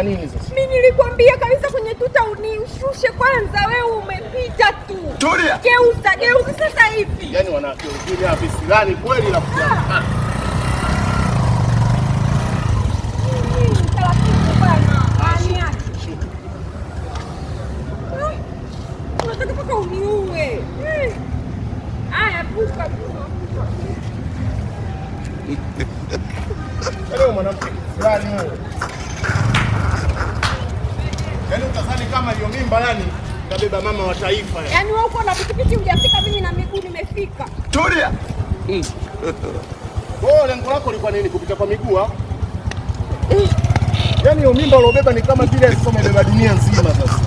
unataka nini sasa? Mimi nilikwambia kabisa kwenye tuta unishushe kwanza, wewe umepita tu. Tulia. Geuza sasa hivi. Yaani wanawake wengine hapa visilani kweli la kujana. Unataka mpaka uniue. Haya, puka. Leo mwanamke fulani wewe. Yaani utazani kama hiyo mimba yani kabeba mama wa taifa yani. Yaani wewe uko na pikipiki hujafika, mimi na miguu nimefika. Tulia. Wewe lengo lako lilikuwa nini kupita kwa miguu au? Yaani hiyo mimba uliobeba ni kama vile umebeba dunia nzima sasa.